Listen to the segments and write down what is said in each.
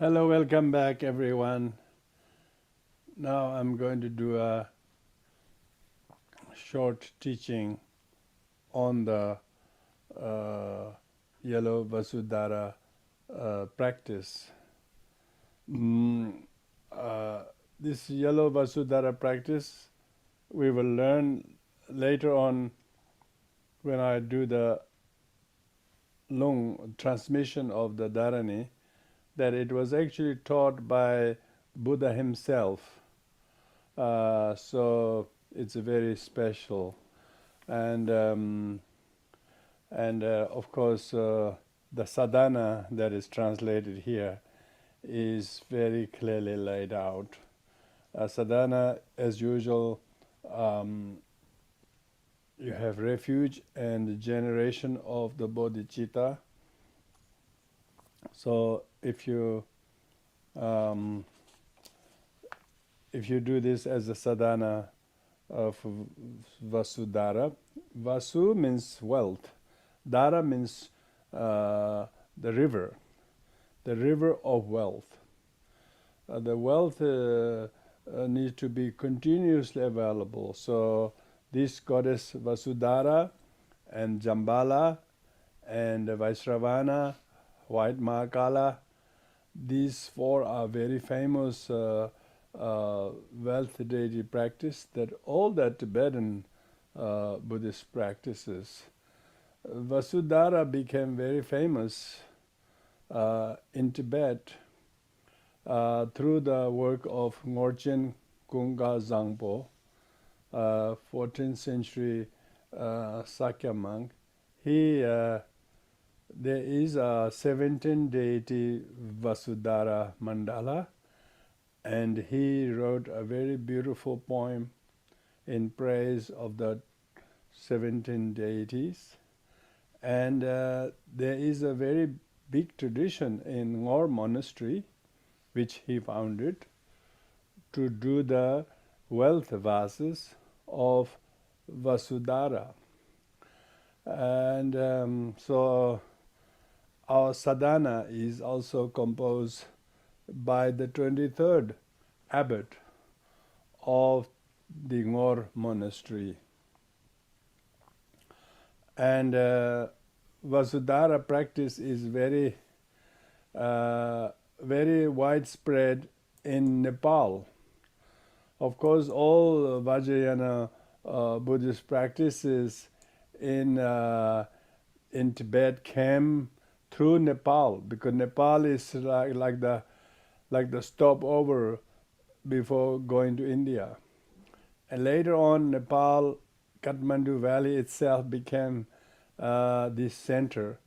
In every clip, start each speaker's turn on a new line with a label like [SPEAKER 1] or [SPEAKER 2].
[SPEAKER 1] Hello, welcome back everyone. Now I'm going to do a short teaching on the Yellow Vasudhara practice. Mm, uh, this Yellow Vasudhara practice we will learn later on when I do the long transmission of the Dharani, that it was actually taught by Buddha himself. So it's very special, and of course the sadhana that is translated here is very clearly laid out. Sadhana, as usual, you have refuge and the generation of the bodhicitta. So if you do this as a sadhana of Vasudara, Vasu means wealth, Dara means the river of wealth. The wealth needs to be continuously available. So this goddess Vasudara and Jambala and Vaisravana, White Mahakala, these four are very famous wealth deity practice that all the Tibetan Buddhist practices. Vasudhara became very famous in Tibet through the work of Ngorchen Kunga Zangpo, 14th century Sakya monk. There is a 17 deity Vasudhara Mandala, and he wrote a very beautiful poem in praise of the 17 deities. And there is a very big tradition in Ngor Monastery, which he founded, to do the wealth vases of Vasudhara. And so our sadhana is also composed by the 23rd abbot of the Ngor Monastery. And Vasudhara practice is very widespread in Nepal. Of course, all Vajrayana Buddhist practices in Tibet came through Nepal, because Nepal is like the stopover before going to India. And later on, Nepal, Kathmandu Valley itself became this center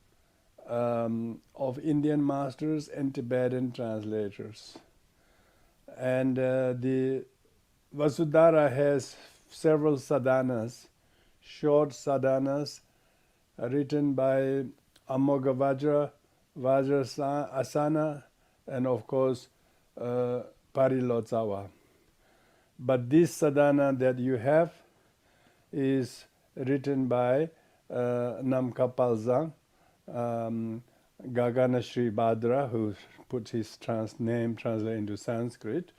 [SPEAKER 1] of Indian masters and Tibetan translators. And the Vasudhara has several sadhanas, short sadhanas written by Amoghavajra, Vajrasana, and of course Parilotsawa. But this sadhana that you have is written by Namkha Palzang, Gagana Shribhadra, who put his name translated into Sanskrit.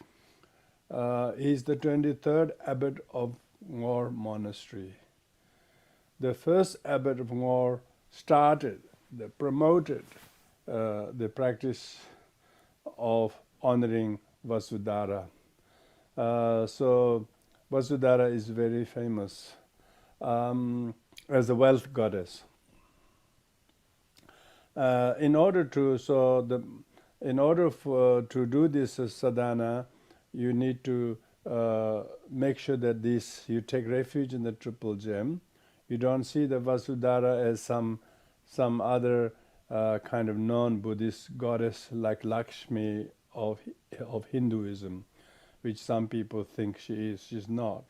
[SPEAKER 1] He is the 23rd abbot of Ngor Monastery. The first abbot of Ngor promoted the practice of honoring Vasudhara. So Vasudhara is very famous as a wealth goddess. In order to do this sadhana, you need to make sure that you take refuge in the triple gem. You don't see the Vasudhara as some other kind of non-Buddhist goddess like Lakshmi of Hinduism, which some people think she is. She's not.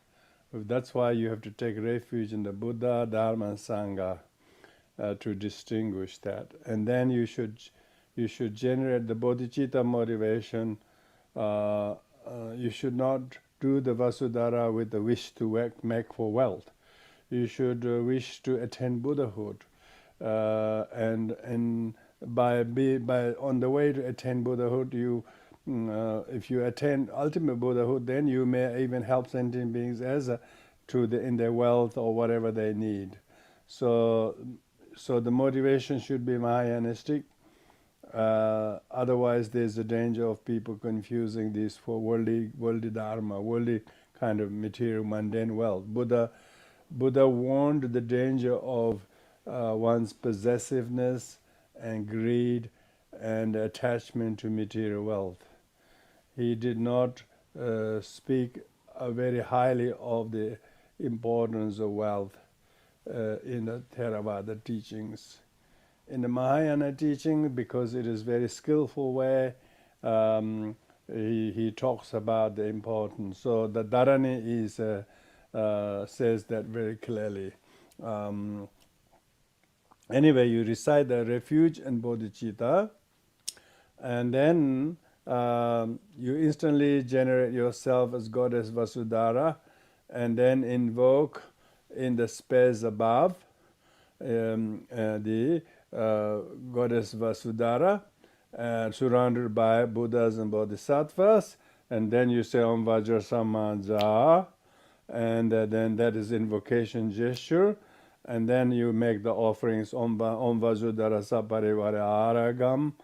[SPEAKER 1] That's why you have to take refuge in the Buddha, Dharma, and Sangha to distinguish that. And then you should generate the bodhicitta motivation. You should not do the Vasudhara with the wish to make for wealth. You should wish to attain Buddhahood and by on the way to attain Buddhahood, if you attain ultimate Buddhahood, then you may even help sentient beings in their wealth or whatever they need. So the motivation should be Mahayanistic. Otherwise, there's a danger of people confusing these for worldly dharma, worldly kind of material, mundane wealth. Buddha warned the danger of one's possessiveness and greed and attachment to material wealth. He did not speak very highly of the importance of wealth in the Theravada teachings. In the Mahayana teaching, because it is very skillful way, he talks about the importance. So the Dharani says that very clearly. Anyway, you recite the Refuge and Bodhicitta, and then you instantly generate yourself as Goddess Vasudhara, and then invoke in the space above the Goddess Vasudara, surrounded by Buddhas and Bodhisattvas, and then you say Om Vajra Samaja, and then that is invocation gesture, and then you make the offerings Om Vasudara Saparivara Aragam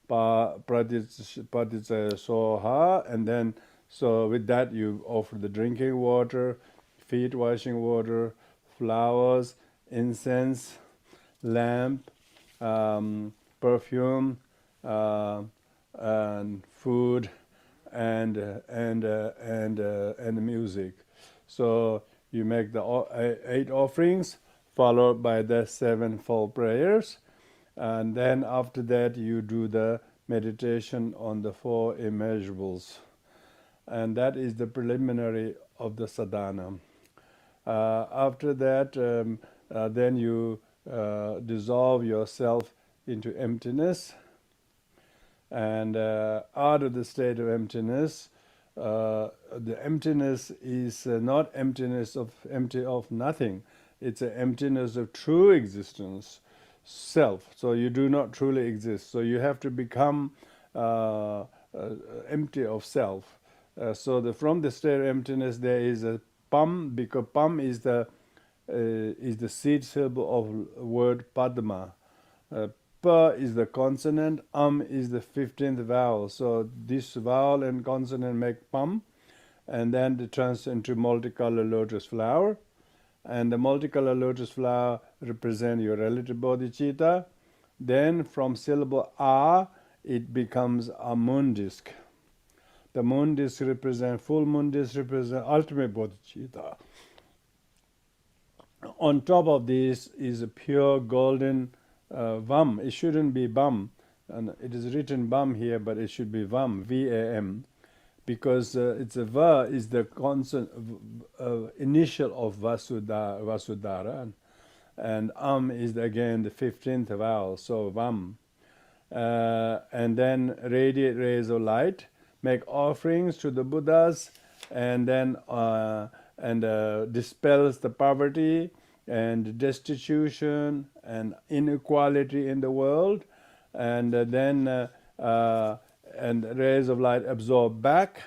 [SPEAKER 1] Praticaya Soha, and then so with that you offer the drinking water, feet washing water, flowers, incense, lamp, perfume, and food, and music. So you make the 8 offerings, followed by the 7-fold prayers, and then after that you do the meditation on the 4 immeasurables, and that is the preliminary of the sadhana. After that, then you dissolve yourself into emptiness, and out of the state of emptiness, the emptiness is not emptiness of empty of nothing. It's an emptiness of true existence, self. So you do not truly exist. So you have to become empty of self. So from the state of emptiness, there is a pam, because pam is the seed syllable of word Padma. Pa is the consonant, is the 15th vowel. So this vowel and consonant make pam, and then it turns into multicolored lotus flower. And the multicolored lotus flower represents your relative bodhicitta. Then from syllable A, it becomes a moon disk. The moon disk represents, full moon disk represents ultimate bodhicitta. On top of this is a pure golden vam. It shouldn't be bam, and it is written bam here, but it should be vam, V-A-M, because it's a va is the consonant initial of Vasudara, and is again the 15th vowel, so vam. And then radiate rays of light, make offerings to the Buddhas, and then dispels the poverty and destitution and inequality in the world, and then rays of light absorb back,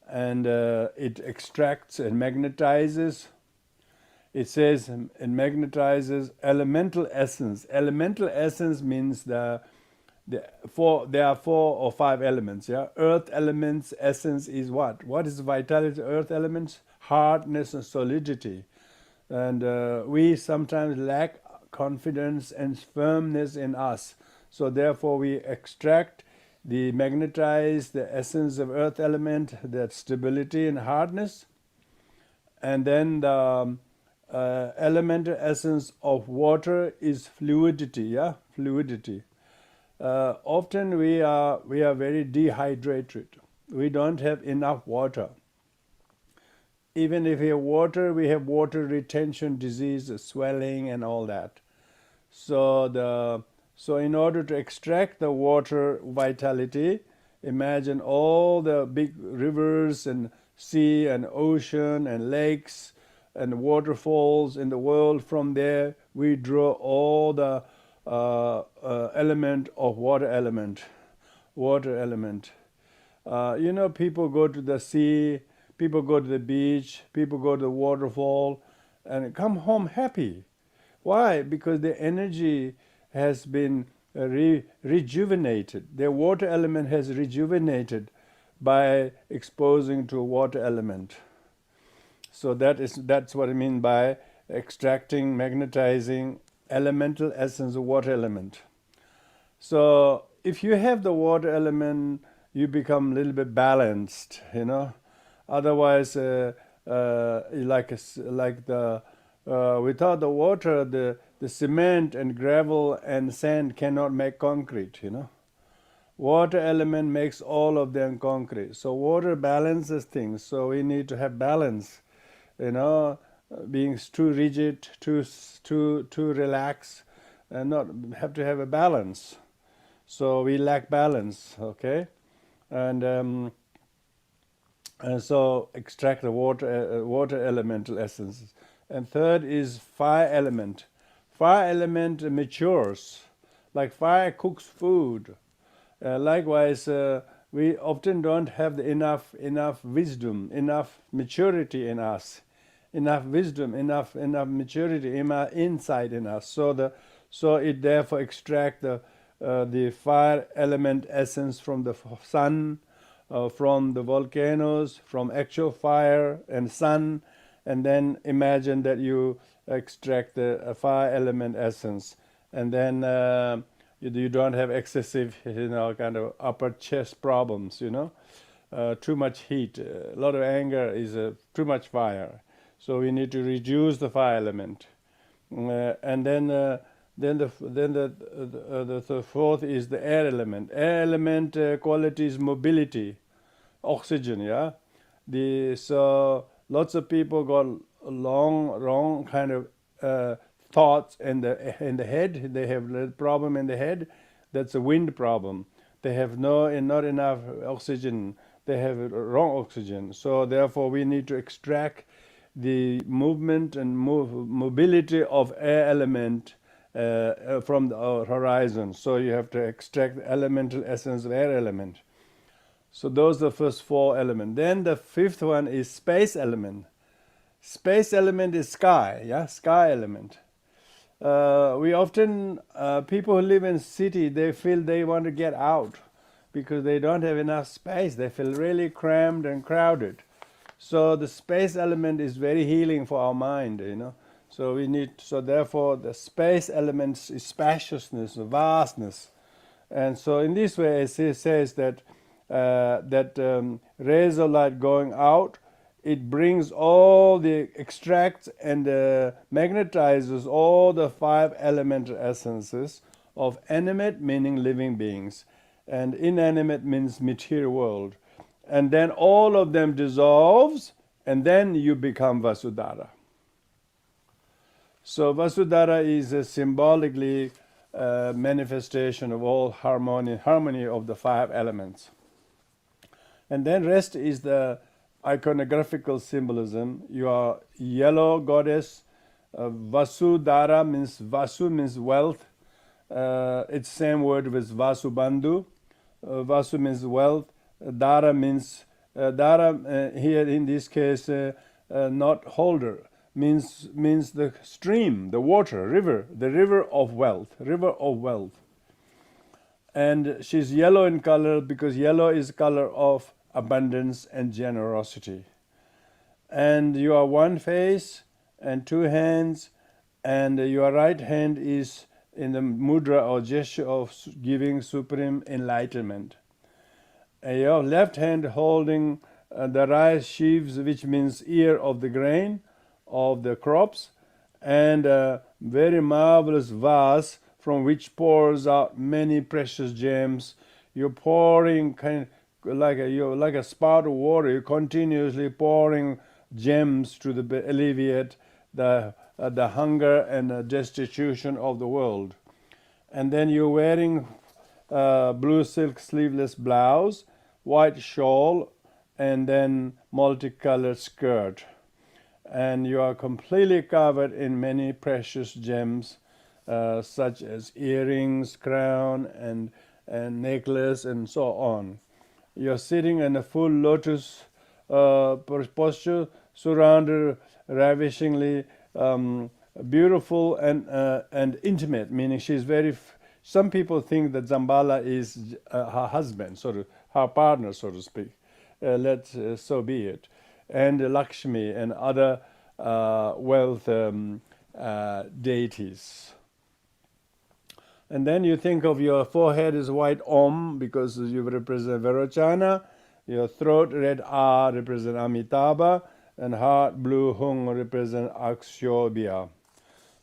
[SPEAKER 1] and it extracts and magnetizes. It says it magnetizes elemental essence. Elemental essence means there are 4 or 5 elements. Yeah, earth elements essence is what? What is vitality? Earth elements, hardness and solidity. And we sometimes lack confidence and firmness in us. So therefore we magnetize the essence of earth element, that stability and hardness. And then the elemental essence of water is fluidity, yeah, fluidity. Often we are very dehydrated. We don't have enough water. Even if we have water retention diseases, swelling and all that. So in order to extract the water vitality, imagine all the big rivers and sea and ocean and lakes and waterfalls in the world. From there we draw all the element of water element. Water element. People go to the sea, people go to the beach, people go to the waterfall, and come home happy. Why? Because the energy has been rejuvenated. The water element has rejuvenated by exposing to a water element. So that's what I mean by extracting, magnetizing elemental essence of water element. So if you have the water element, you become a little bit balanced, Otherwise, without the water, the cement and gravel and sand cannot make concrete, Water element makes all of them concrete. So water balances things. So we need to have balance, being too rigid, too relaxed, and not have to have a balance. So we lack balance, okay? And so extract the water elemental essences. And third is fire element. Fire element matures, like fire cooks food. Likewise, we often don't have enough wisdom, enough maturity in us, enough wisdom, enough maturity inside in us. So it therefore extract the fire element essence from the sun, from the volcanoes, from actual fire and sun, and then imagine that you extract the fire element essence, and then you don't have excessive, kind of upper chest problems, too much heat, a lot of anger is too much fire. So we need to reduce the fire element, and then the fourth is the air element. Air element quality is mobility, oxygen. Yeah, so lots of people got wrong kind of thoughts in the head. They have a problem in the head. That's a wind problem. They have not enough oxygen. They have wrong oxygen. So therefore, we need to extract the movement and mobility of air element from the horizon. So you have to extract the elemental essence of air element. So those are the first four elements. Then the fifth one is space element. Space element is sky, sky element. We often, people who live in city, they feel they want to get out because they don't have enough space. They feel really crammed and crowded. So the space element is very healing for our mind, So therefore the space element is spaciousness, vastness. And so in this way it says that rays of light going out, it brings all the extracts and magnetizes all the five elemental essences of animate, meaning living beings, and inanimate means material world. And then all of them dissolves, and then you become Vasudhara. So Vasudhara is a symbolically manifestation of all harmony of the five elements. And then rest is the iconographical symbolism. You are yellow goddess. Vasudara means Vasu means wealth. It's same word with Vasubandhu. Vasu means wealth. Dara means here in this case not holder, means the stream, the water, river, the river of wealth. And she's yellow in color because yellow is color of abundance and generosity. And you are one face and two hands, and your right hand is in the mudra or gesture of giving supreme enlightenment. And your left hand holding the rice sheaves, which means ear of the grain of the crops, and a very marvelous vase from which pours out many precious gems. You're pouring like a spout of water. You're continuously pouring gems to alleviate the hunger and the destitution of the world. And then you're wearing blue silk sleeveless blouse, white shawl, and then multicolored skirt. And you are completely covered in many precious gems, such as earrings, crown, and necklace, and so on. You're sitting in a full lotus posture, surrounded ravishingly beautiful and intimate, meaning she's very. Some people think that Zambala is her husband, sort of her partner, so to speak. So be it. And Lakshmi and other wealth deities. And then you think of your forehead as white Om because you represent Vairocana, your throat red A represent Amitabha, and heart blue Hung represent Akshobhya.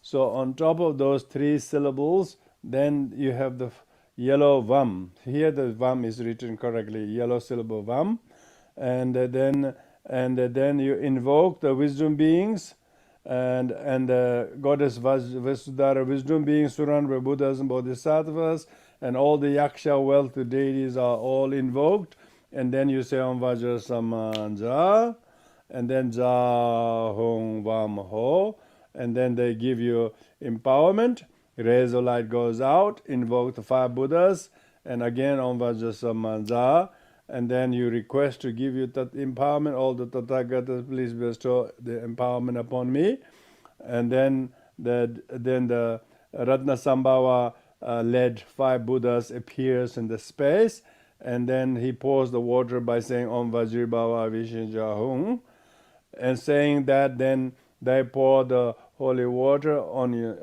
[SPEAKER 1] So on top of those three syllables, then you have the yellow Vam. Here the Vam is written correctly, yellow syllable Vam. And then you invoke the wisdom beings and goddess Vasudhara wisdom beings surrounded by Buddhas and Bodhisattvas, and all the Yaksha wealth deities are all invoked. And then you say Om Vajra Samanja, and then Ja Hong Vam Ho, and then they give you empowerment. Rays of light goes out, invoke the five Buddhas, and again Om Vajra Samanja. And then you request to give you that empowerment. All the Tathagatas, please bestow the empowerment upon me. And then the Ratna Sambhava led five Buddhas appears in the space, and then he pours the water by saying Om Vajribhava Vishinjahung, and saying that then they pour the holy water on you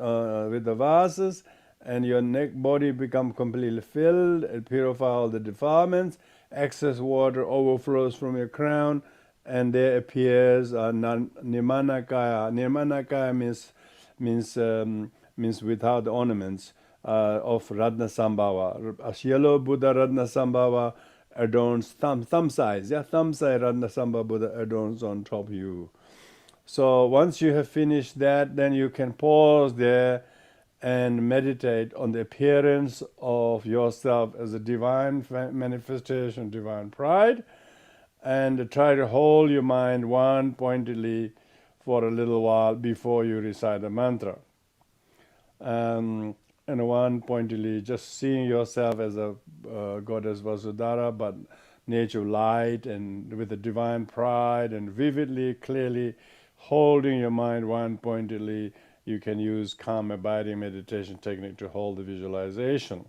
[SPEAKER 1] with the vases, and your neck body become completely filled. It purify all the defilements. Excess water overflows from your crown, and there appears Nirmanakaya. Nirmanakaya means without ornaments of Ratna Sambhava. A yellow Buddha Ratna Sambhava adorns thumb size. Yeah, thumb size Ratna Sambhava Buddha adorns on top of you. So once you have finished that, then you can pause there and meditate on the appearance of yourself as a divine manifestation, divine pride, and try to hold your mind one pointedly for a little while before you recite the mantra. And one pointedly, just seeing yourself as a goddess Vasudara, but nature light and with a divine pride, and vividly, clearly holding your mind one pointedly. You can use calm abiding meditation technique to hold the visualization.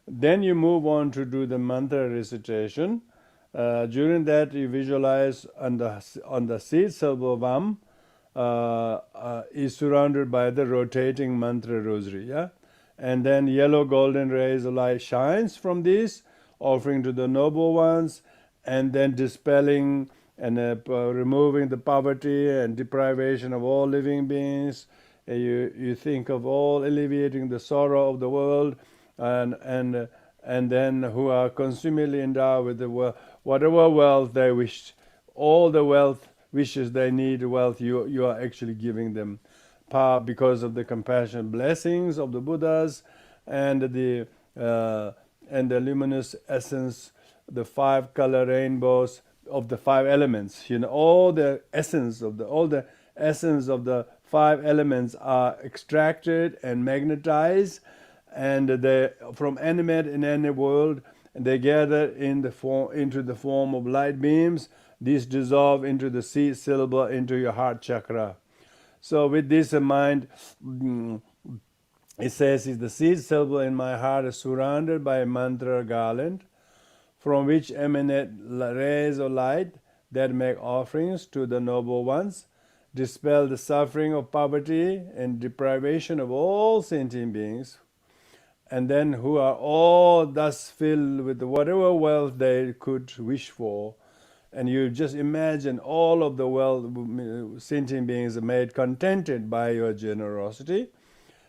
[SPEAKER 1] Then you move on to do the mantra recitation. During that, you visualize on the seed syllable Vam is surrounded by the rotating mantra rosary. Yeah? And then yellow golden rays of light shines from this, offering to the noble ones, and then dispelling and removing the poverty and deprivation of all living beings. You think of all alleviating the sorrow of the world, and then who are consummately endowed with the whatever wealth they wish, all the wealth wishes they need, wealth you are actually giving them power because of the compassion blessings of the Buddhas and the luminous essence, the five color rainbows of the five elements. All the essence of the five elements are extracted and magnetized, and they from animate and inanimate world, and they gather into the form of light beams. These dissolve into the seed syllable, into your heart chakra. So with this in mind, it says, the seed syllable in my heart is surrounded by a mantra garland, from which emanate rays of light that make offerings to the noble ones, dispel the suffering of poverty and deprivation of all sentient beings, and then who are all thus filled with whatever wealth they could wish for. And you just imagine all of the wealth sentient beings are made contented by your generosity,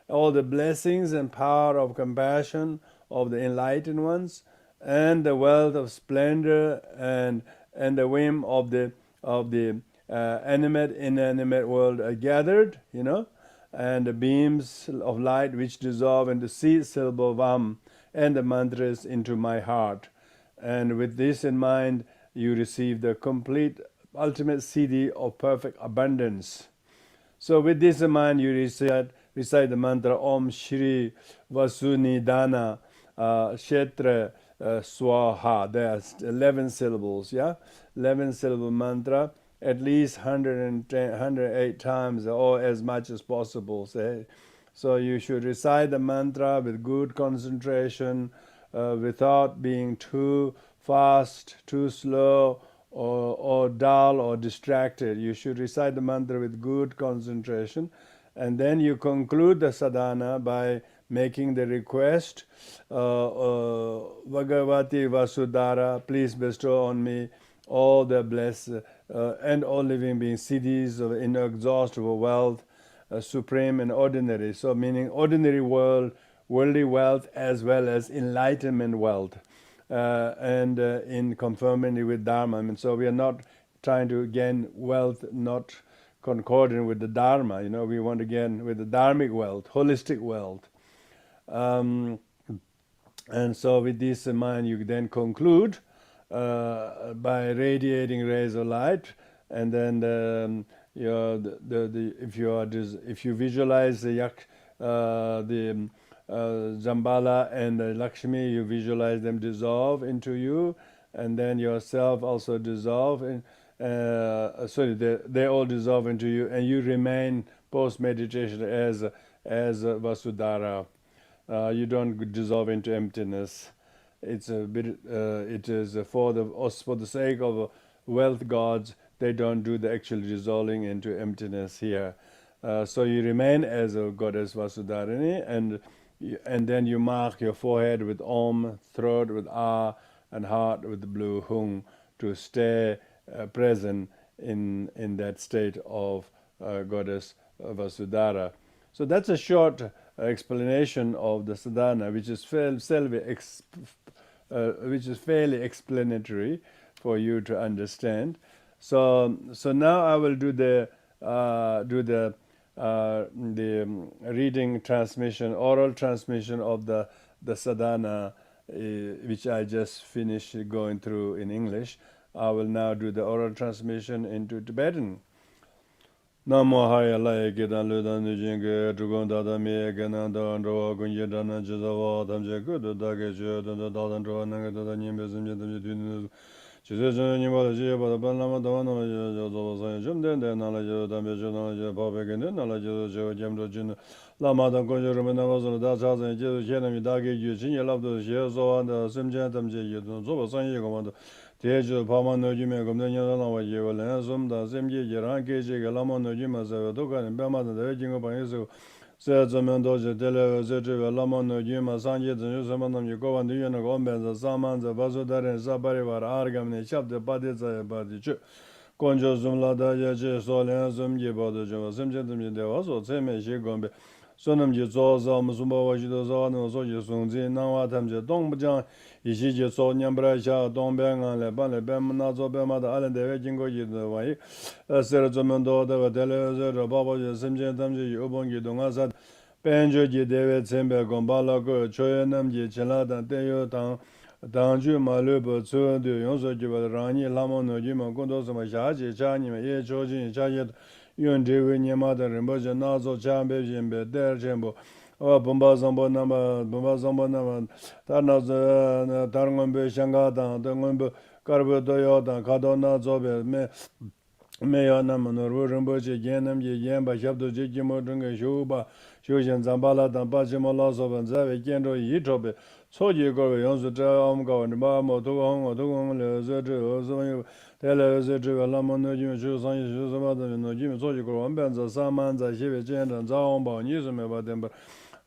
[SPEAKER 1] all the blessings and power of compassion of the enlightened ones, and the wealth of splendor and the whim of the animate inanimate world are gathered, and the beams of light which dissolve into seed syllable Vam and the mantras into my heart. And with this in mind, you receive the complete ultimate siddhi of perfect abundance. So with this in mind, you recite recite the mantra Om Shri Vasunidana Kshetra Swaha. There's 11 syllables, yeah? 11 syllable mantra, at least 110, 108 times or as much as possible. So you should recite the mantra with good concentration, without being too fast, too slow, or dull or distracted. You should recite the mantra with good concentration. And then you conclude the sadhana by making the request, Bhagavati Vasudhara, please bestow on me all the blessed and all living beings, siddhis of inexhaustible wealth, supreme and ordinary. So meaning ordinary world, worldly wealth as well as enlightenment wealth, and in conformity with Dharma. So we are not trying to gain wealth not concordant with the Dharma. We want to gain with the Dharmic wealth, holistic wealth. And so with this in mind, you then conclude by radiating rays of light, and then if you visualize the Zambala and the Lakshmi, you visualize them dissolve into you, and then yourself also dissolve. They all dissolve into you, and you remain post meditation as Vasudara. You don't dissolve into emptiness. It's a bit. It is for the sake of wealth gods. They don't do the actual dissolving into emptiness here. So you remain as a goddess Vasudharani, and then you mark your forehead with Om, throat with A, and heart with the blue Hung to stay present in that state of goddess Vasudhara. So that's a short explanation of the sadhana, which is fairly explanatory for you to understand. So now I will do the reading transmission, oral transmission of the sadhana, which I just finished going through in English. I will now do the oral transmission into Tibetan. Namo Hayala Gedan Ludan Nujing Drugon Dada Me Ganan Dan Roa Gunja Dana Jizawa Damja Good Dage Judan Dadan Roa Nanga Dada Nimbezim Jadam Chizajan Nimbala Jiba the Banama Dana Jazava Jumden, Nala Jodam Jana Papagan, Nala Jojo Jamdojin Lama Dan Gonja Rumanavas, Dazaz and Jenami Dagi Yujin, you love those years and Simjantam Jayudon Zoba Sanya Commando. Tejo Pama no Jime Gomdanya Yeval Zum da Zemji Jeran Keji Galama no Jima Zavadoka and Bama the Jingo Panisu said Zamandoja Tele Zetu Lama no Jima Sanje the Nusamanam Yuko and the Unagomben the Saman the Vasudara and Zabari were Argam and Chap the Padisa Badichu Conjo Zumla Daja Solen Zum Jibodo Java Simjatum de Oso Seme Shigombe Sonam Jizoza Musumba Wajido no Soji Sunzi Nawatam Dongbajan Ishiji so Nyambra Sha Dongbengan Le Ban Le Bem Nazo Bema the Island de Jingo the Way Serazomendo the Tele Baba Simjan Tamji Ubongi Dongasat Benjo David Sembe Gombala Go Choyanam Chelada Teyo Tang Dangju Malubo Tsu de Yonso Jiba Rani Lamo no Jima Gondo Sama Shaji Chani Ye Chojin Chayet Yun Dewi Nyamada Rinpoche Nazo Chambe Jimbe Der Jembo Bumba Zambo Nama Tarna Tarngombe Shangada Tangombe Karbo Toyota Kadona Zobe Meya Nama Nuru Rinpoche Yenam Yemba Shabdo Jikimo Dunga Shuba Shushan Zambala Tampachimola Soban Zave Kendo Yitobe Soji Gobe Yonsu Omgo and Bamo Tugong Lezetu Telezetu Lama no Jim Shusan Shusabada no Jim Soji Go Ambenza Samanza Shiva Chen and Zaomba Nisume Bademba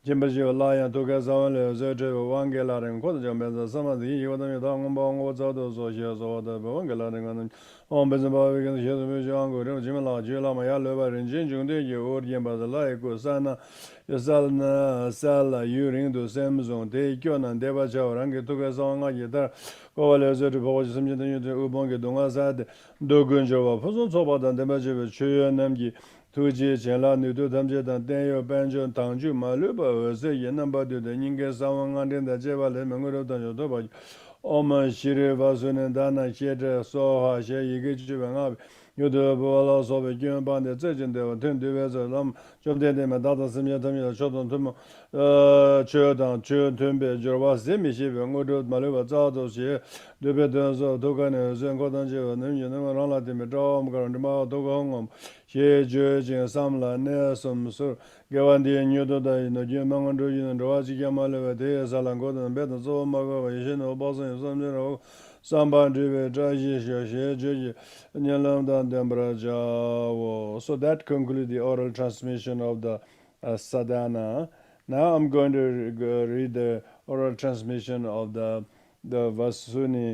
[SPEAKER 1] Jimbaji Lion took us on Lezetu Wangela and Kodjambenza Samadi Yodam Dangombo Zodo Socia Zoda Wangela and Ombezaba we can hear the Mujango Jimala Jula Maya Leva and Jinjung de Yordian Bazalai Sana Yasalna Sala Yuring to Samson De Kyon and Deva Rangi took us on Yeta Kovalez to Bosch Simjan Ubonga Dongasad Dogunjo Puzzle Soba and Demaji Chuya Namji Tuji Chela Nudu Damjet and Dayo Banjo Tangju Maluba say Yenamba to the Ninga Sawan and the Jeva Lemanguro Tanjoba Oma Shiri Vasun and Dana Shedra Soha She Yigichu and Ab Yudu Bola Sobe Gyun Bande Zejin Deva Tun Duweza Lam Jobde Dema Dada Simya Tamila Chodon Tumo Chodan Chun Tumbe Jorwa Zimi Shibe Ngudu Maluba Zado Shi Dube Dunzo Dogane Zengodan Jiva Nimya Nama Rana Dimi Dom Garandima Dogongom She Jujin Samla Nesum Sur Gawandi Nyudo Da Ino Jimangandu Yin Rawaji Yamaleva Dea Salangodan Betan So Mago Yishino Bosan Samjiro Samban Drive Draji Shoshe Juji Nyalamdan Dembraja. So that concludes the oral transmission of the sadhana. Now I'm going to read the oral transmission of the Vasudara,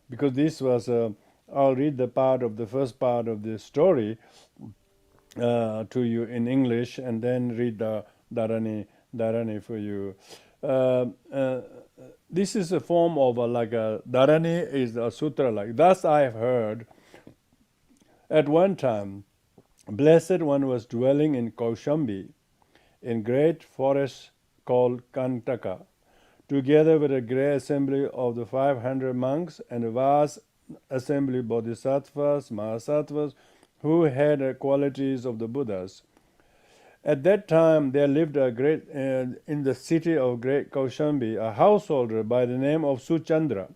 [SPEAKER 1] because this was I'll read the first part of the story to you in English, and then read the Dharani for you. This is a form of like a Dharani is a sutra like. Thus I have heard. At one time, Blessed One was dwelling in Kaushambi, in great forest called Kantaka, together with a great assembly of the 500 monks and a vast assembly of bodhisattvas, mahasattvas, who had the qualities of the Buddhas. At that time, there lived in the city of Great Kaushambi a householder by the name of Suchandra,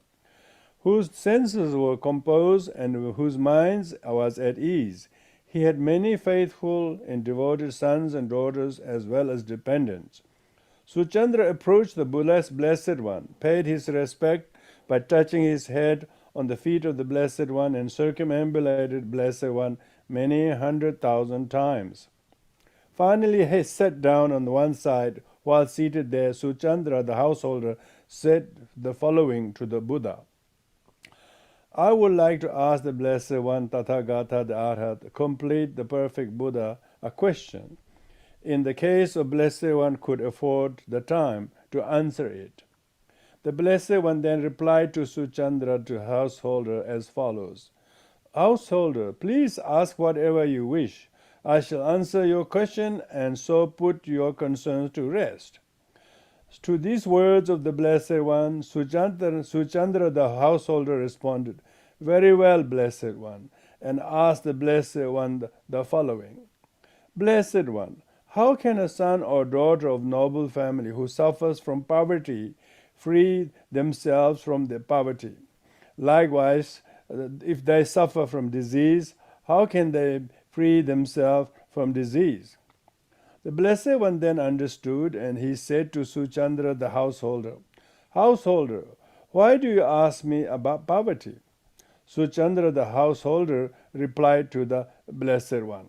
[SPEAKER 1] whose senses were composed and whose mind was at ease. He had many faithful and devoted sons and daughters as well as dependents. Suchandra approached the Blessed One, paid his respect by touching his head on the feet of the Blessed One, and circumambulated Blessed One many 100,000 times. Finally, he sat down on one side. While seated there, Suchandra, the householder, said the following to the Buddha. I would like to ask the Blessed One, Tathagata, the Arhat, complete the perfect Buddha, a question. In the case of Blessed One could afford the time to answer it. The Blessed One then replied to Suchandra, to householder, as follows. Householder, please ask whatever you wish. I shall answer your question and so put your concerns to rest. To these words of the Blessed One, Suchandra the householder responded, Very well, Blessed One, and asked the Blessed One the following. Blessed One, how can a son or daughter of noble family who suffers from poverty free themselves from their poverty? Likewise, if they suffer from disease, how can they free themselves from disease? The Blessed One then understood, and he said to Suchandra the householder, Householder, why do you ask me about poverty? Suchandra the householder replied to the Blessed One,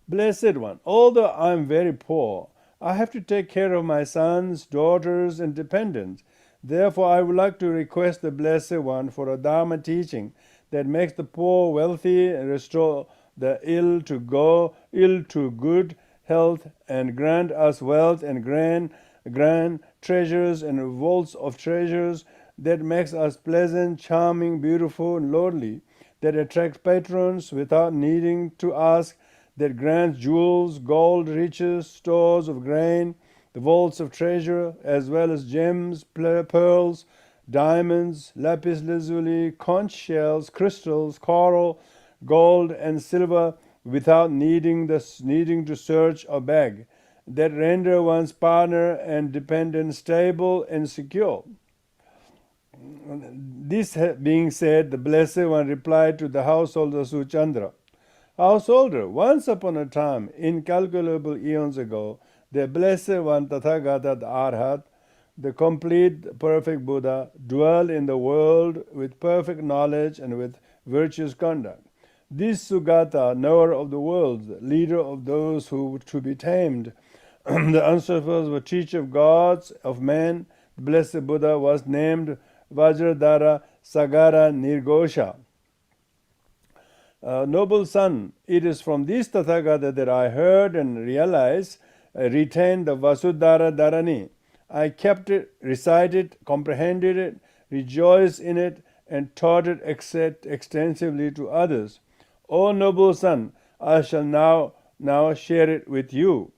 [SPEAKER 1] Blessed One, although I am very poor, I have to take care of my sons, daughters, and dependents. Therefore, I would like to request the Blessed One for a Dharma teaching that makes the poor wealthy and restore the ill to good health, and grant us wealth and grand treasures and vaults of treasures that makes us pleasant, charming, beautiful, and lordly, that attracts patrons without needing to ask, that grants jewels, gold, riches, stores of grain, the vaults of treasure, as well as gems, pearls, diamonds, lapis lazuli, conch shells, crystals, coral, gold, and silver, without needing to search or beg, that render one's partner and dependent stable and secure. This being said, the Blessed One replied to the householder Suchandra, Householder, once upon a time, incalculable eons ago, the Blessed One, Tathagata, the Arhat, the complete perfect Buddha, dwelled in the world with perfect knowledge and with virtuous conduct. This Sugata, knower of the world, leader of those who to be tamed, the unsufferers were teacher of gods, of men, the Blessed Buddha was named Vajradhara Sagara Nirgosha. Noble son, it is from this Tathagata that I heard and realized, retained the Vasudhara Dharani. I kept it, recited, comprehended it, rejoiced in it, and taught it extensively to others. O noble son, I shall now share it with you.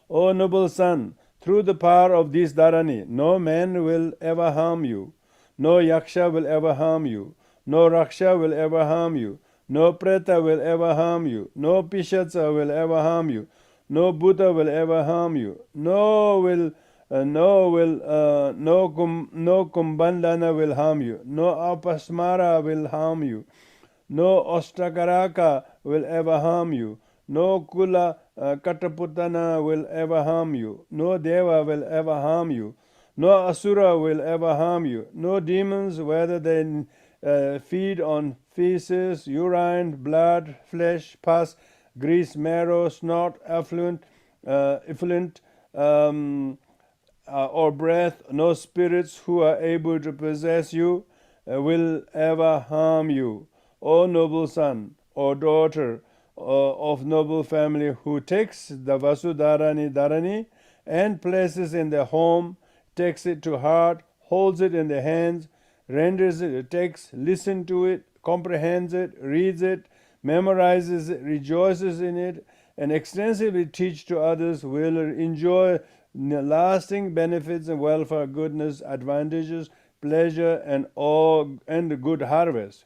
[SPEAKER 1] O noble son, through the power of this Dharani, no man will ever harm you. No yaksha will ever harm you. No raksha will ever harm you. No preta will ever harm you. No pishatsa will ever harm you. No Buddha will ever harm you. No kumbandana will harm you. No apasmara will harm you. No ostakaraka will ever harm you. No kula kataputana will ever harm you. No deva will ever harm you. No asura will ever harm you. No demons, whether they feed on feces, urine, blood, flesh, pus, grease, marrow, snot, effluent, or breath, no spirits who are able to possess you will ever harm you. O noble son or daughter of noble family who takes the Vasudhara Dharani and places in their home, takes it to heart, holds it in their hands, renders it a text, listens to it, comprehends it, reads it, memorizes it, rejoices in it, and extensively teach to others will enjoy lasting benefits and welfare, goodness, advantages, pleasure, and good harvest.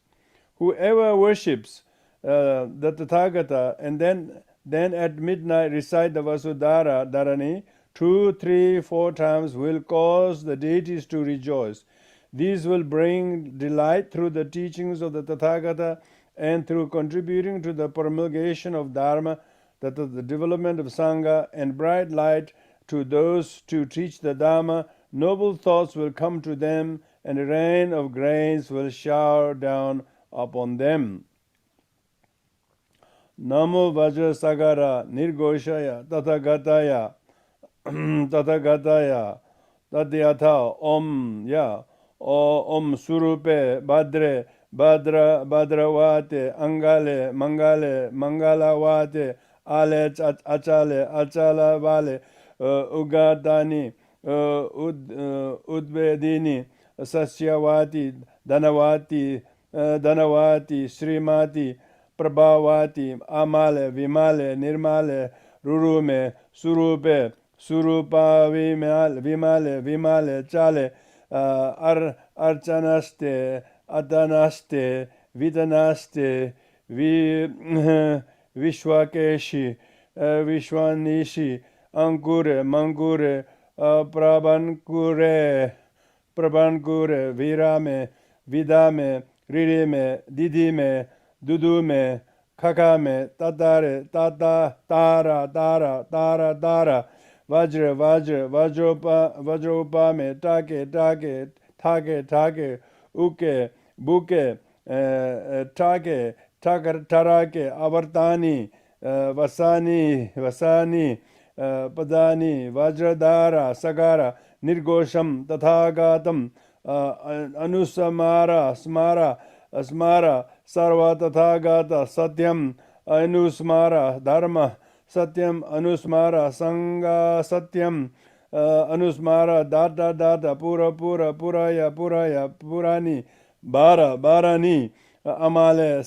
[SPEAKER 1] Whoever worships the Tathagata and then at midnight recite the Vasudhara Dharani 2, 3, 4 times will cause the deities to rejoice. These will bring delight through the teachings of the Tathagata and through contributing to the promulgation of Dharma, the development of Sangha, and bright light to those to teach the Dharma. Noble thoughts will come to them, and a rain of grains will shower down upon them. Namo Vajra Sagara Nirgoshaya Tathagataya Tathagataya Tadyatha Om Ya Om Surupe Badre Badravate Angale Mangale Mangalavate Ale Achale Achala Vale Ugadani Udvedini Sasyavati Dhanavati Srimati Prabhavati Amale Vimale Nirmale Rurume Surupe Surupa Vimale Chale Archanaste Adanaste Vidanaste Vishwakeshi Vishwanishi Ankure Mangure Prabhankure Virame Vidame Ririme Didime Dudume Kakame Tatare Tata Tara Vajropame Take Uke Buke Take Tarake Avartani Vasani Padani Vajradara Sagara Nirgosham Tathagatam Anusamara Smara Sarva Tathagata Satyam Anusmara Dharma Satyam Anusmara Sangha Satyam Anusmara Data Puraya Purani Barani Amale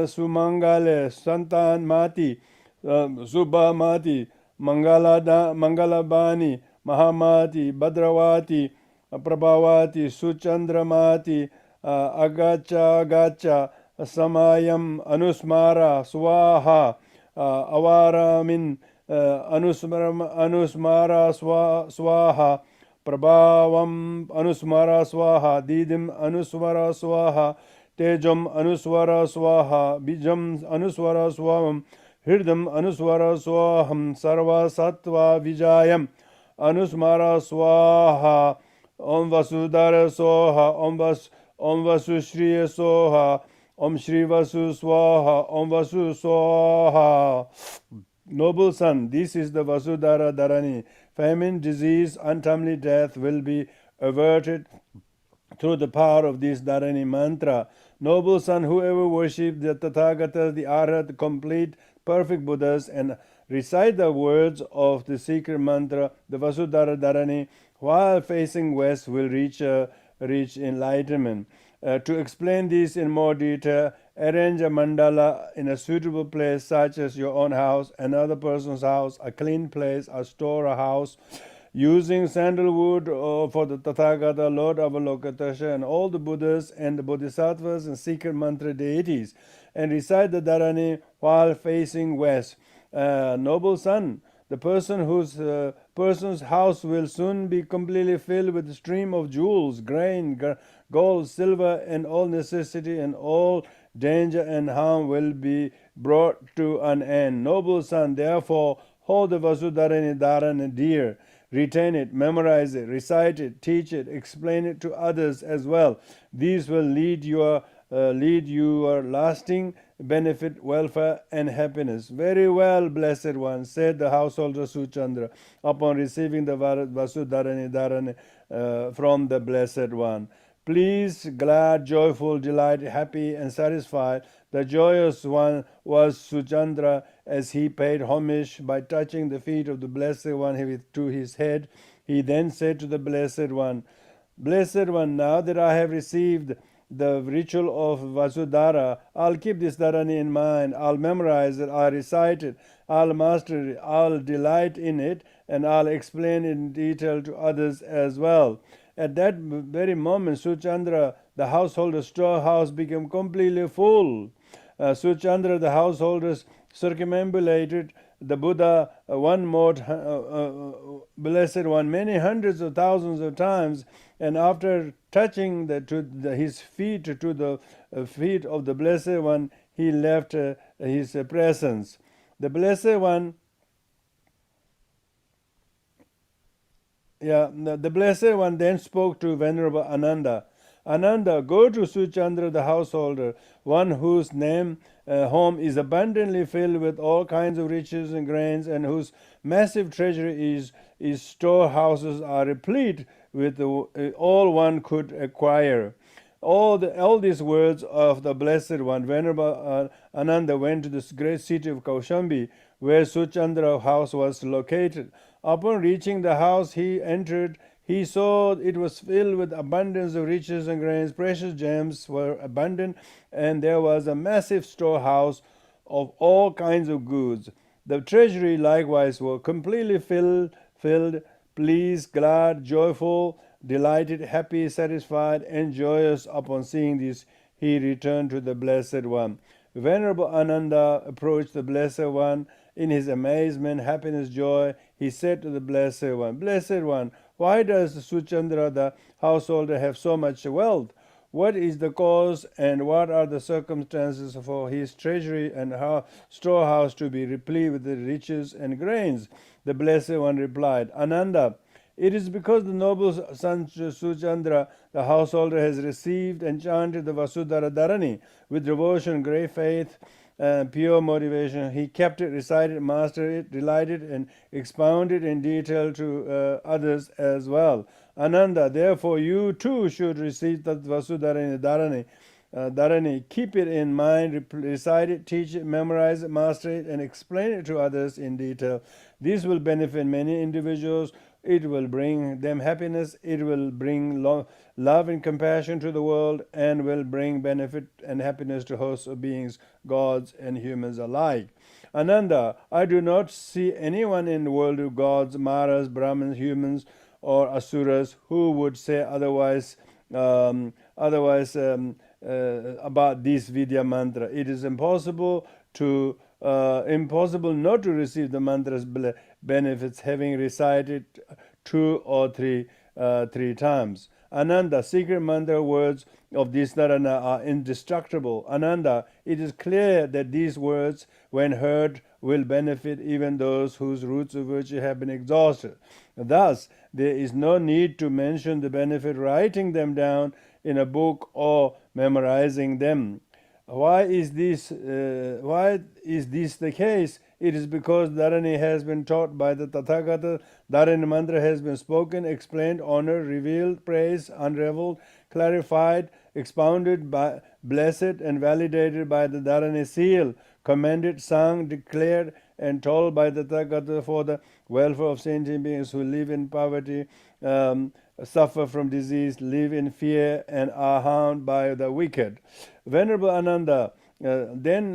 [SPEAKER 1] Sumangale Santan Mati Subhamati Mangalabani Mahamati Bhadravati Prabhavati Suchandramati Agacha Samayam Anusmara Swaha Avaramin Anusmara Swaha Prabhavam Anusmara Swaha Didim Anusmara Swaha Tejam Anuswara Swaha Bijam Anuswara Swaham Hirdam Anuswara Swaham Sarva Sattva Vijayam Anusmara Swaha Om Vasudara Soha Om Vasushriya Soha Om Shri Vasu Swaha Om Vasu Swaha. Noble son, this is the Vasudhara Dharani. Famine, disease, untimely death will be averted through the power of this Dharani mantra. Noble son, whoever worships the Tathagata, the Arhat, the complete, perfect Buddhas, and recite the words of the secret mantra, the Vasudhara Dharani, while facing west will reach enlightenment. To explain this in more detail, arrange a mandala in a suitable place such as your own house, another person's house, a clean place, a store, a house, using sandalwood for the Tathagata, Lord Avalokitesvara, and all the Buddhas and the Bodhisattvas and secret mantra deities, and recite the Dharani while facing west. Noble son, the person's house will soon be completely filled with a stream of jewels, grain, gold, silver, and all necessity, and all danger and harm will be brought to an end. Noble son, therefore, hold the Vasudhara Dharani dear. Retain it, memorize it, recite it, teach it, explain it to others as well. These will lead your lasting benefit, welfare, and happiness. Very well, blessed one, said the householder Suchandra upon receiving the Vasudhara Dharani from the blessed one. Pleased, glad, joyful, delighted, happy, and satisfied, the joyous one was Suchandra as he paid homage by touching the feet of the Blessed One to his head. He then said to the Blessed One, Blessed One, now that I have received the ritual of Vasudhara, I'll keep this Dharani in mind, I'll memorize it, I'll recite it, I'll master it, I'll delight in it, and I'll explain it in detail to others as well. At that very moment, Suchandra, the householder's storehouse, became completely full. Suchandra, the householders, circumambulated the Buddha one more blessed one many hundreds of thousands of times, and after touching his feet to the feet of the Blessed One, he left his presence. The Blessed One, the Blessed One then spoke to Venerable Ananda. Ananda, go to Suchandra the householder, one whose home is abundantly filled with all kinds of riches and grains, and whose massive treasury is storehouses are replete with all one could acquire. All these words of the Blessed One, Venerable Ananda went to this great city of Kaushambi, where Suchandra house was located. Upon reaching the house he entered, he saw it was filled with abundance of riches and grains. Precious gems were abundant, and there was a massive storehouse of all kinds of goods. The treasury likewise was completely filled, pleased, glad, joyful, delighted, happy, satisfied, and joyous. Upon seeing this, he returned to the Blessed One. Venerable Ananda approached the Blessed One. In his amazement, happiness, joy, he said to the Blessed One, Blessed One, why does Suchandra the householder have so much wealth? What is the cause, and what are the circumstances for his treasury and storehouse to be replete with the riches and grains? The Blessed One replied, Ananda, it is because the noble son Suchandra, the householder, has received and chanted the Vasudhara Dharani with devotion, great faith, pure motivation. He kept it, recited, mastered it, delighted, and expounded in detail to others as well. Ananda, therefore you too should receive that Vasudhara Dharani. Keep it in mind, recite it, teach it, memorize it, master it, and explain it to others in detail. This will benefit many individuals. It will bring them happiness. It will bring love and compassion to the world, and will bring benefit and happiness to hosts of beings, gods and humans alike. Ananda, I do not see anyone in the world of gods, Maras, Brahmins, humans, or Asuras who would say otherwise about this Vidya mantra. It is impossible not to receive the mantra's benefits, having recited 2 or 3 times. Ananda, secret mantra words of this dharana are indestructible. Ananda, it is clear that these words, when heard, will benefit even those whose roots of virtue have been exhausted. Thus, there is no need to mention the benefit writing them down in a book or memorizing them. Why is this the case? It is because Dharani has been taught by the Tathagata. Dharani mantra has been spoken, explained, honored, revealed, praised, unraveled, clarified, expounded, blessed, and validated by the Dharani seal, commended, sung, declared, and told by the Tathagata for the welfare of sentient beings who live in poverty, suffer from disease, live in fear, and are harmed by the wicked. Venerable Ananda then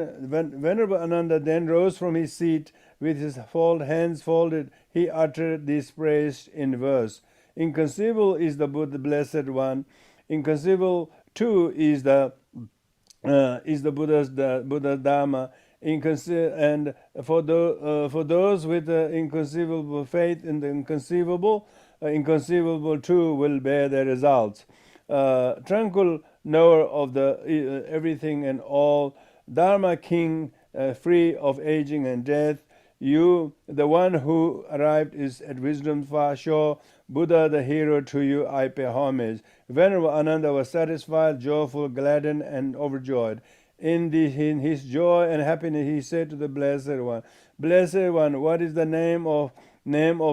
[SPEAKER 1] rose from his seat with his hands folded, he uttered this praise in verse. Inconceivable is the Buddha, Blessed One. Inconceivable too is the Buddha's Dharma. And for those with inconceivable faith in the inconceivable, inconceivable too will bear the results. Tranquil knower of the everything and all, Dharma King, free of aging and death, you, the one who arrived, is at wisdom's far shore. Buddha, the hero, to you I pay homage. Venerable Ananda was satisfied, joyful, gladdened, and overjoyed. In his joy and happiness, he said to the Blessed One, Blessed One, what is the name of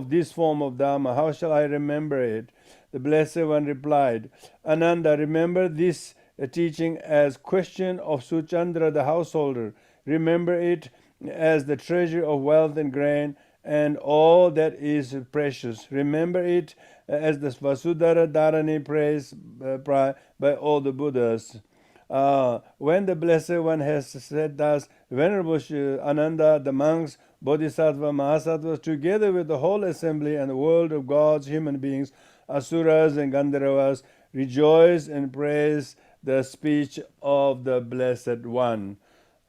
[SPEAKER 1] this form of Dharma? How shall I remember it? The Blessed One replied, Ananda, remember this teaching as question of Suchandra the householder. Remember it as the treasure of wealth and grain and all that is precious. Remember it as the Vasudhara Dharani praised by all the Buddhas. When the Blessed One has said thus, Venerable Ananda, the monks, Bodhisattva, Mahasattvas, together with the whole assembly and the world of gods, human beings, Asuras and Gandharvas, rejoice and praise the speech of the Blessed One.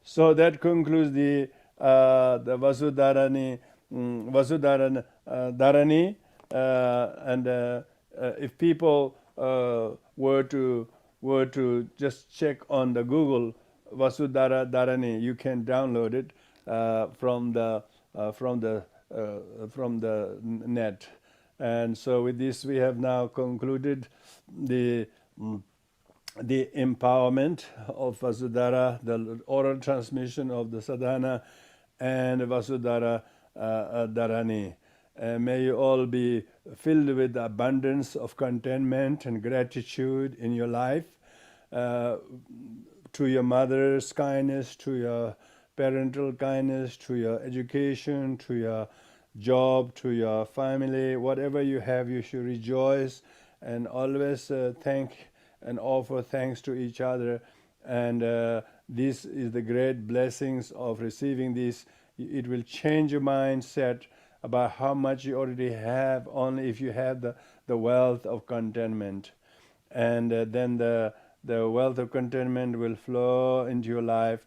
[SPEAKER 1] So that concludes the Vasudharani, Dharani, and if people were to just check on the Google Vasudhara Dharani, you can download it from the net. And so with this, we have now concluded the empowerment of Vasudhara, the oral transmission of the sadhana, and Vasudhara Dharani. May you all be filled with the abundance of contentment and gratitude in your life, to your mother's kindness, to your parental kindness, to your education, to your job, to your family. Whatever you have, you should rejoice and always thank and offer thanks to each other. And this is the great blessings of receiving this. It will change your mindset about how much you already have, only if you have the wealth of contentment. And then the wealth of contentment will flow into your life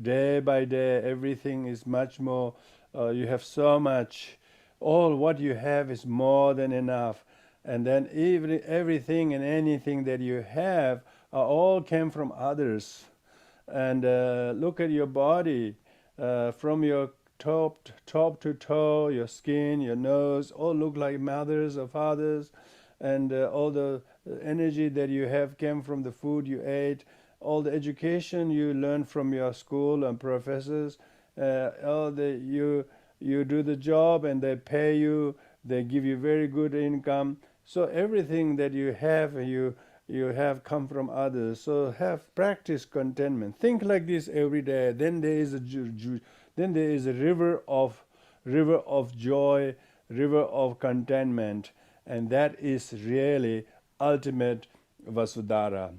[SPEAKER 1] day by day. Everything is much more, you have so much. All what you have is more than enough. And then everything and anything that you have all came from others. And look at your body, from your top to toe, your skin, your nose, all look like mothers or fathers. And all the energy that you have came from the food you ate, all the education you learned from your school and professors, you do the job and they pay you, they give you very good income. So everything that you have come from others. So practice contentment. Think like this every day. Then there is a river of joy, river of contentment, and that is really ultimate Vasudhara.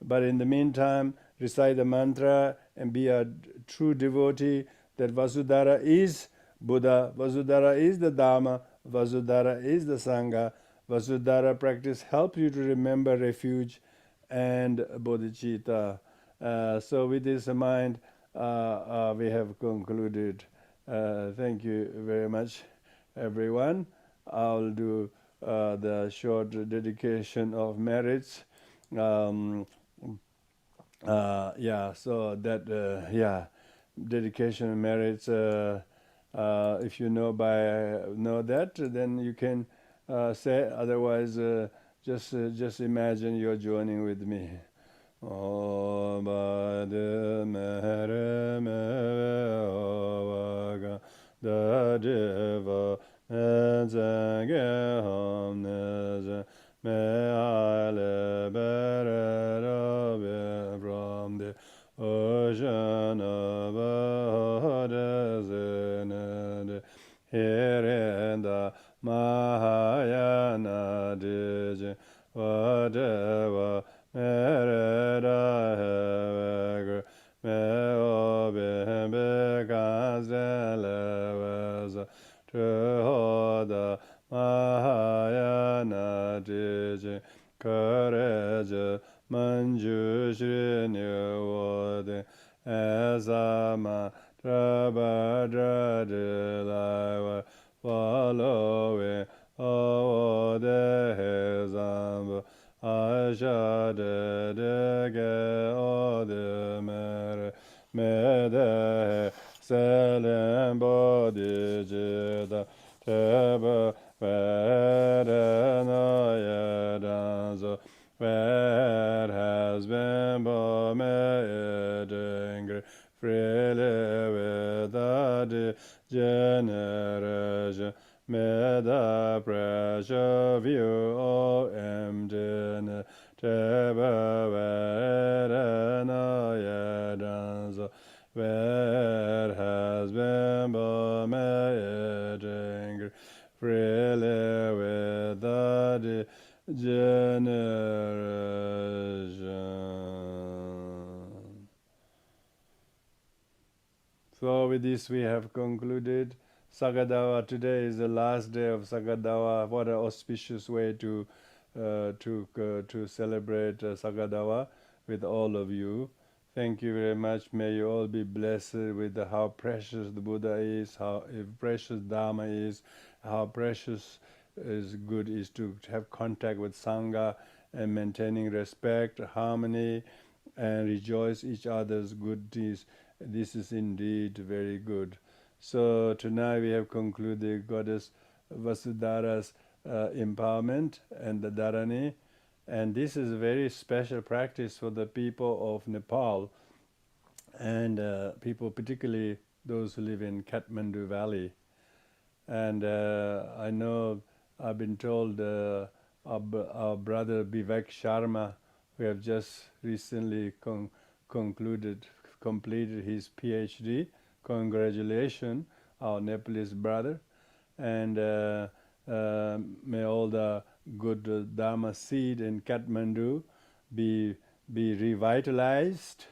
[SPEAKER 1] But in the meantime, recite the mantra and be a true devotee that Vasudhara is Buddha, Vasudhara is the Dharma, Vasudhara is the Sangha. Vasudhara practice helps you to remember refuge and bodhicitta. So with this in mind, we have concluded. Thank you very much, everyone. I'll do the short dedication of merits. So that dedication of merits. If you know that, then you can say. Otherwise, just imagine you're joining with me. Om Bade Mere Me Ovaga Da Deva Mezage Hom Neze Me Ale Bere Rabe from the ocean of Zenede here in the Mahayana Dije whatever Mereda Hevajra Me Obe Bekazele Trehoda Mahayana Teaching Courage Manju Shri Nirvode Asama Trabhadra Dilaiva Following Ode Hezamba Ashade Dege Ode Mere Mede Selim Bodhi Jida Teba Verena Yedanzo where has been bomeding freely without generation meda pressure view o emptiness Teba Verena Yedanzo where has been bomeding freely without generation. So with this we have concluded Sakadawa. Today is the last day of Sakadawa. What an auspicious way to celebrate Sakadawa with all of you. Thank you very much. May you all be blessed with how precious the Buddha is, how precious Dharma is, how precious is good is to have contact with Sangha and maintaining respect, harmony, and rejoice each other's good deeds. This is indeed very good. So tonight we have concluded Goddess Vasudhara's empowerment and the Dharani. And this is a very special practice for the people of Nepal and people, particularly those who live in Kathmandu Valley. And I know I've been told our brother Vivek Sharma, who have just recently completed his PhD. Congratulations, our Nepalese brother. And may all the good Dharma seed in Kathmandu be revitalized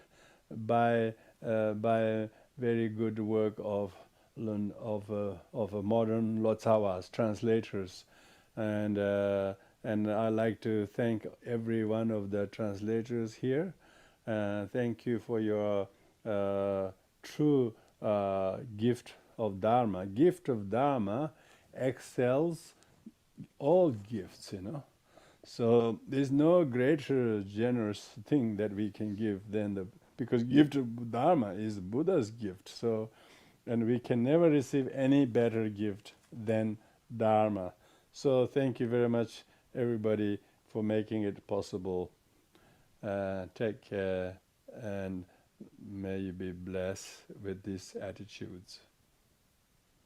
[SPEAKER 1] by very good work of modern Lotsawas, translators, and I like to thank every one of the translators here. Thank you for your true gift of Dharma. Gift of Dharma excels all gifts, So there's no greater generous thing that we can give than because gift of Dharma is Buddha's gift. So, and we can never receive any better gift than Dharma. So thank you very much, everybody, for making it possible. Take care, and may you be blessed with these attitudes.